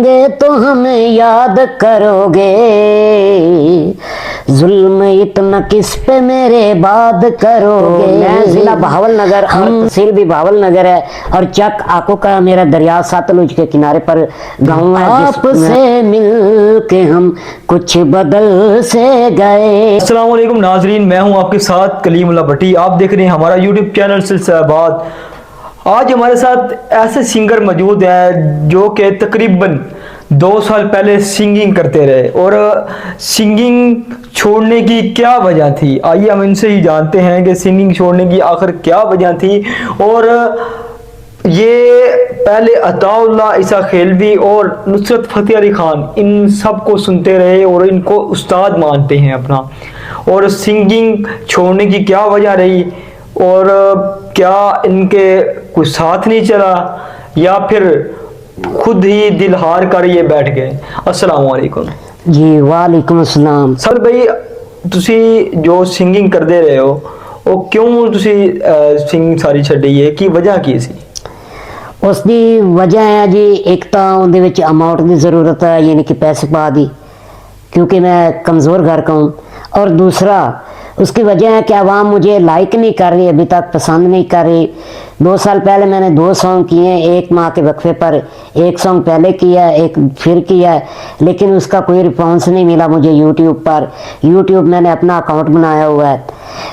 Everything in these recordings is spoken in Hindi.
होंगे तो हमें याद करोगे, जुल्म इतना किस पे मेरे बाद करोगे। मैं जिला बहावल नगर और तहसील भी बहावल नगर है और चक आको का मेरा दरिया सतलुज के किनारे पर गाँव है। आपसे मिल के हम कुछ बदल से गए। अस्सलाम वालेकुम नाजरीन, मैं हूं आपके साथ कलीमुल्लाह भट्टी। आप देख रहे हैं हमारा यूट्यूब चैनल सिलसिला बात। आज हमारे साथ ऐसे सिंगर मौजूद हैं जो कि तकरीबन 2 साल पहले सिंगिंग करते रहे और सिंगिंग छोड़ने की क्या वजह थी। आइए हम इनसे ही जानते हैं कि सिंगिंग छोड़ने की आखिर क्या वजह थी। और ये पहले अताउल्लाह ईसा खेलवी और नुसरत फतेह अली खान इन सब को सुनते रहे और इनको उस्ताद मानते हैं अपना। और सिंगिंग छोड़ने की क्या वजह रही और क्या इनके कुछ साथ नहीं चला या फिर खुद ही दिल हार कर ये बैठ गए। अस्सलाम वालेकुम जी। वालेकुम अस्सलाम। सर भाई, तुसी जो सिंगिंग करते रहे हो वो क्यों तुसी सिंगिंग सारी छड्डी है की वजह की सी? उसकी वजह है जी, एक तो उनके विच अमाउंट की ज़रूरत है, यानी कि पैसे पा दी, क्योंकि मैं कमज़ोर घर का हूँ। और दूसरा उसकी वजह है कि आवाम मुझे लाइक नहीं कर रही, अभी तक पसंद नहीं कर रही। 2 साल पहले मैंने 2 सॉन्ग किए, एक माह के वक्फे पर, एक सॉन्ग पहले किया, एक फिर किया, लेकिन उसका कोई रिस्पॉन्स नहीं मिला मुझे यूट्यूब पर। यूट्यूब मैंने अपना अकाउंट बनाया हुआ है,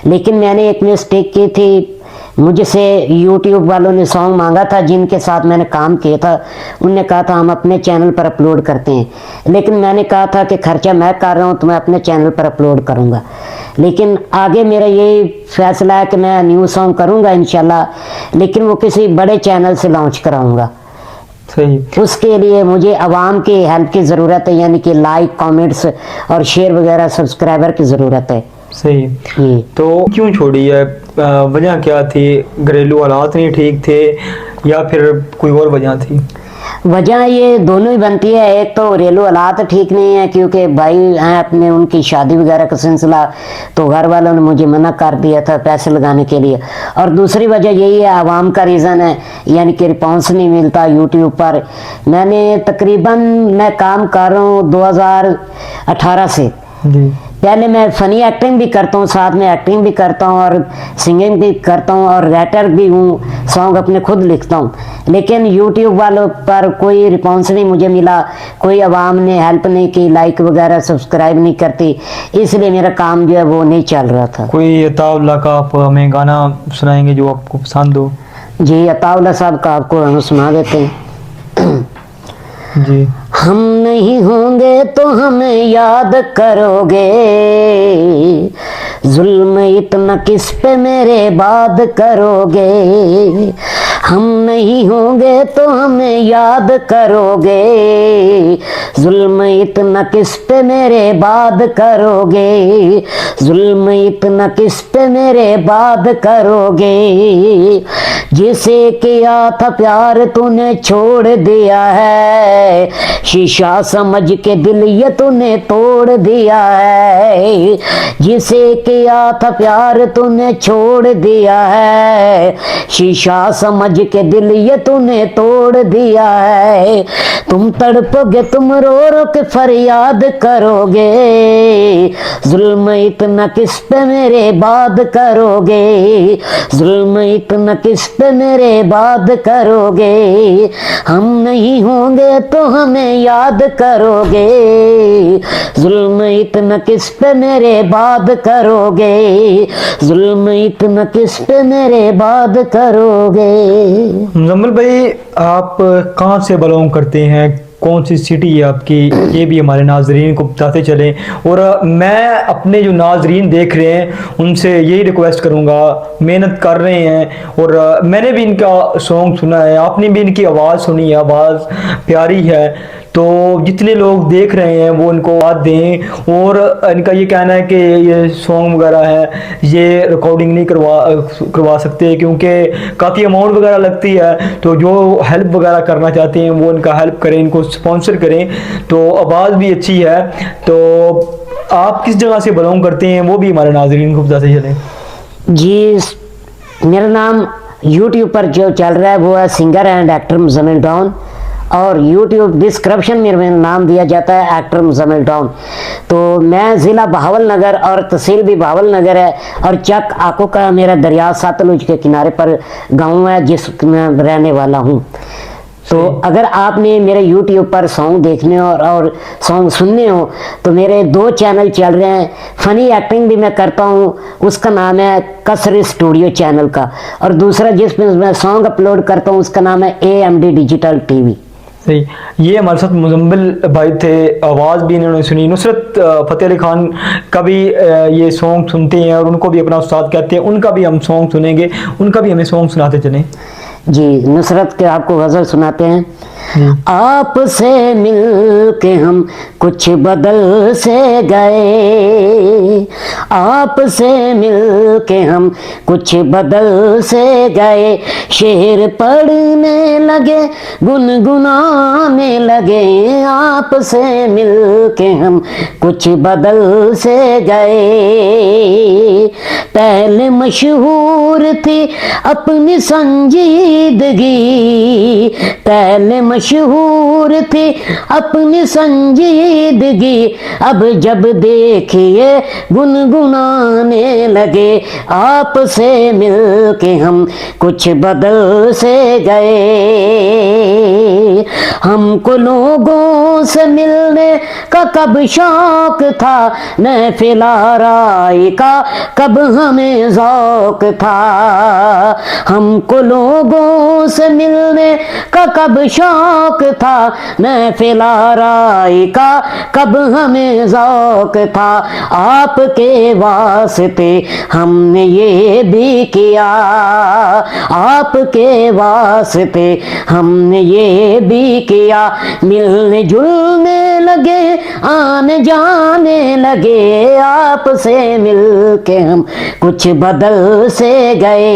लेकिन मैंने एक मिस्टेक की थी। मुझसे यूट्यूब वालों ने सॉन्ग मांगा था जिनके साथ मैंने काम किया था, उनने कहा था हम अपने चैनल पर अपलोड करते हैं, लेकिन मैंने कहा था कि खर्चा मैं कर रहा हूँ तो मैं अपने चैनल पर अपलोड करूँगा। लेकिन आगे मेरा यही फैसला है कि मैं न्यू सॉन्ग करूँगा इंशाल्लाह, लेकिन वो किसी बड़े चैनल से लॉन्च कराऊँगा। सही। उसके लिए मुझे आवाम की हेल्प की ज़रूरत है, यानी कि लाइक, कमेंट्स और शेयर वगैरह, सब्सक्राइबर की ज़रूरत है। सही। तो क्यों छोड़ी है, वजह क्या थी? घरेलू हालात नहीं ठीक थे या फिर कोई और वजह थी? वजह ये दोनों ही बनती है। एक तो घरेलू हालात ठीक नहीं है, क्योंकि भाई हैं अपने, उनकी शादी वगैरह का सिलसिला, तो घर वालों ने मुझे मना कर दिया था पैसे लगाने के लिए। और दूसरी वजह यही है, आवाम का रीज़न है, यानी कि रिस्पॉन्स नहीं मिलता यूट्यूब पर। मैं काम कर रहा हूँ 2018 से जी। पहले मैं फ़नी एक्टिंग भी करता हूँ, साथ में एक्टिंग भी करता हूँ और सिंगिंग भी करता हूँ और राइटर भी हूँ, सॉन्ग अपने खुद लिखता हूँ। लेकिन यूट्यूब वालों पर कोई रिस्पॉन्स नहीं मुझे मिला, कोई आवाम ने हेल्प नहीं की, लाइक वगैरह सब्सक्राइब नहीं करती, इसलिए मेरा काम जो है वो नहीं चल रहा था। कोई अताउल्लाह का आप हमें गाना सुनाएंगे जो आपको पसंद हो? जी, अताउल्लाह साहब का आपको हम सुना देते हैं। जी। हम नहीं होंगे तो हमें याद करोगे, जुल्म इतना किस पे मेरे बाद करोगे। हम नहीं होंगे तो हमें याद करोगे, जुल्म इतना किस पे मेरे बाद करोगे। जुल्म इतना किस पे मेरे बाद करोगे। जिसे किया था प्यार तूने छोड़ दिया है, शीशा समझ के दिल ये तूने तोड़ दिया है। जिसे किया था प्यार तूने छोड़ दिया है, शीशा समझ के दिल ये तूने तोड़ दिया है। तुम तड़पोगे, तुम रो रो के फरियाद करोगे, जुल्म इतना किस पे मेरे बाद करोगे। जुल्म इतना किस पे मेरे बाद करोगे। हम नहीं होंगे तो हमें याद करोगे, जुल्म इतना किस पे मेरे बाद करोगे। जुल्म इतना किस पे मेरे बाद करोगे। मुजम्मिल भाई, आप कहाँ से बिलोंग करते हैं, कौन सी सिटी है आपकी, ये भी हमारे नाजरीन को बताते चलें। और मैं अपने जो नाजरीन देख रहे हैं उनसे यही रिक्वेस्ट करूँगा, मेहनत कर रहे हैं और मैंने भी इनका सॉन्ग सुना है, आपने भी इनकी आवाज़ सुनी है, आवाज़ प्यारी है। तो जितने लोग देख रहे हैं वो इनको बात दें। और इनका ये कहना है कि ये सॉन्ग वगैरह है ये रिकॉर्डिंग नहीं करवा सकते क्योंकि काफ़ी अमाउंट वगैरह लगती है। तो जो हेल्प वगैरह करना चाहते हैं वो इनका हेल्प करें, इनको स्पॉन्सर करें। तो आवाज़ भी अच्छी है। तो आप किस जगह से बिलोंग करते हैं वो भी हमारे नाज़रीन को बताते चलें। जी, मेरा नाम यूट्यूब पर जो चल रहा है वो है singer and actor Muzammil Don, और यूट्यूब डिस्क्रिप्शन में मेरा नाम दिया जाता है एक्टर मुजम्मिल डॉन। तो मैं ज़िला बहावल नगर और तहसील भी बहावल नगर है, और चक आको का मेरा दरिया सतलुज के किनारे पर गांव है जिसमें रहने वाला हूँ। तो अगर आपने मेरे YouTube पर सॉन्ग देखने और सॉन्ग सुनने हो तो मेरे 2 चैनल चल रहे हैं। फ़नी एक्टिंग भी मैं करता हूँ, उसका नाम है कसर स्टूडियो चैनल का, और दूसरा जिसमें मैं सॉन्ग अपलोड करता हूँ उसका नाम है AMD डिजिटल TV। सही, ये हमारे साथ मुजम्मिल भाई थे, आवाज़ भी इन्होंने सुनी। नुसरत फ़तेह अली खान का भी ये सॉन्ग सुनते हैं और उनको भी अपना उस्ताद कहते हैं, उनका भी हम सॉन्ग सुनेंगे, उनका भी हमें सॉन्ग सुनाते चलें। जी, नुसरत के आपको गज़ल सुनाते हैं। आपसे मिल के हम कुछ बदल से गए, आपसे मिल के हम कुछ बदल से गए, शेर पढ़ने लगे गुनगुनाने लगे, आपसे मिल के हम कुछ बदल से गए। पहले मशहूर थी अपनी संजीदगी, पहले मशहूर थी अपनी संजीदगी, अब जब देखिए गुनगुनाने लगे, आपसे मिल के हम कुछ बदल से गए। हमको लोगों से मिलने का कब शौक था, महफिल आराई का कब हमें ज़ौक था, हमको लोगों से मिलने का कब शौक था, महफिल आराई का कब हमें ज़ौक था, आपके वास्ते हमने ये भी किया, आपके वास्ते हमने ये भी किया, मिलने जुलने लगे आने जाने लगे, आपसे मिल के हम कुछ बदल से गए।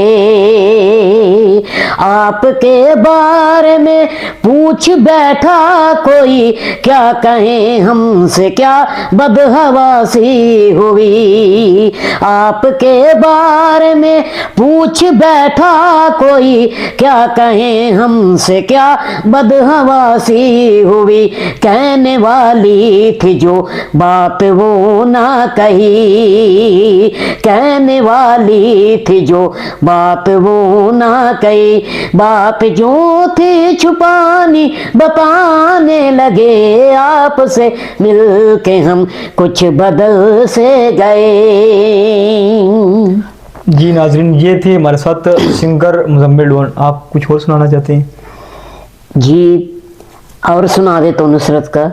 आपके बारे में पूछ बैठा कोई, क्या कहें हमसे क्या बदहवासी हुई, आपके बारे में पूछ बैठा कोई, क्या कहें हमसे क्या बदहवासी हुई, कहने वाली थी जो बात वो ना कही, कहने वाली थी जो बात वो ना कही, बात जो थी छुपानी बताने लगे, आपसे मिल के हम कुछ बदल से गए। जी नाजरीन, ये थे हमारे साथ सिंगर मुजम्मिल डॉन। आप कुछ और सुनाना चाहते हैं? जी, और सुना दे तो नुसरत का।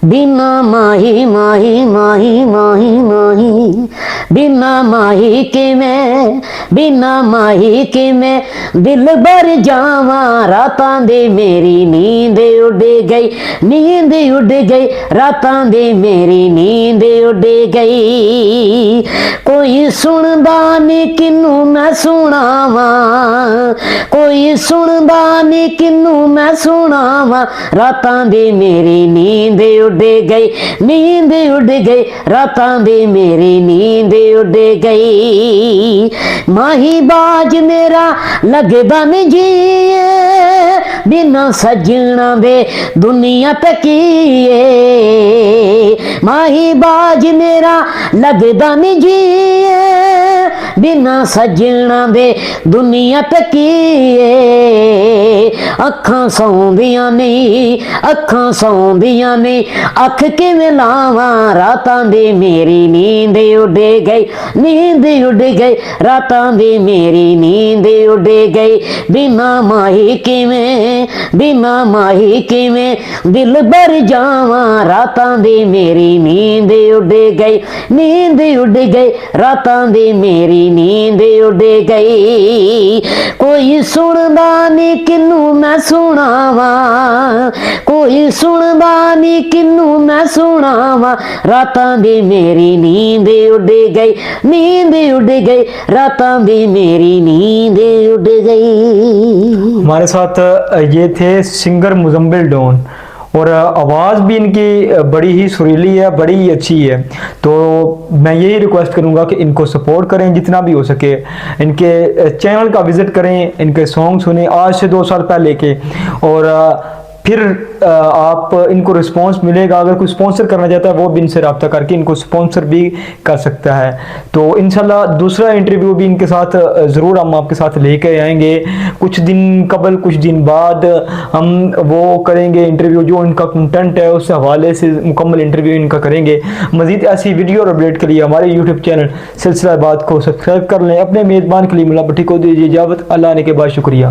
बिना माही माही माही माही माही, बिना माही के मैं, बिना माही के मैं दिल भर जावा, रातां दे मेरी नींद उड़ गई, नींद उड़ गई, रातां दे मेरी नींद उड़ गई, कोई सुनदा नी किनू मैं सुनावा, कोई सुनदा नी किनू मैं सुनावा, रातां दे मेरी नींद उड़ गई, नींद उड़ गई, रातां दे मेरी नींद उड़ गई, माही बाज मेरा लगदा नहीं जी, बिना सजना दे दुनिया तकीए, माही बाज मेरा लगदा नहीं जी, बिना सजना दे दुनिया तकीए, अखां सौंदियां नहीं, अखां सौंदियां नहीं, अख किवें लावां, रातां दे मेरी नींद उड़ गई, नींद उड़ गई, रातां दे मेरी नींद उड़ गई, बिना माही किवें, बिना माही किवें दिल भर जावां, रातां दे मेरी नींद उड़ गई, नींद उड़ गई, रातां दे मेरी नींद उड़ गई, कोई सुनदा नी किनू मैं सुनावा, कोई सुनदा नी किनू मैं सुनावा, रातां दे मेरी नींद उड़ गई, नींद उड़ गई, रातां दे मेरी नींद उड़ गई। हमारे साथ ये थे सिंगर मुजम्मिल डॉन, और आवाज़ भी इनकी बड़ी ही सुरीली है, बड़ी ही अच्छी है। तो मैं यही रिक्वेस्ट करूँगा कि इनको सपोर्ट करें जितना भी हो सके, इनके चैनल का विज़िट करें, इनके सॉन्ग सुने आज से 2 साल पहले के, और फिर आप इनको रिस्पांस मिलेगा। अगर कोई स्पॉन्सर करना चाहता है वो भी इनसे रब्ता करके इनको स्पॉन्सर भी कर सकता है। तो इंशाल्लाह दूसरा इंटरव्यू भी इनके साथ ज़रूर हम आपके साथ लेके आएंगे। कुछ दिन कबल, कुछ दिन बाद हम वो करेंगे इंटरव्यू, जो इनका कंटेंट है उस हवाले से मुकम्मल इंटरव्यू इनका करेंगे। मज़ीद ऐसी वीडियो और अपडेट के लिए हमारे यूट्यूब चैनल सिलसिला बात को सब्सक्राइब कर लें। अपने मेज़बान कलीमुल्लाह भट्टी को दीजिए इजाज़त। अल्लाह ने के बाद शुक्रिया।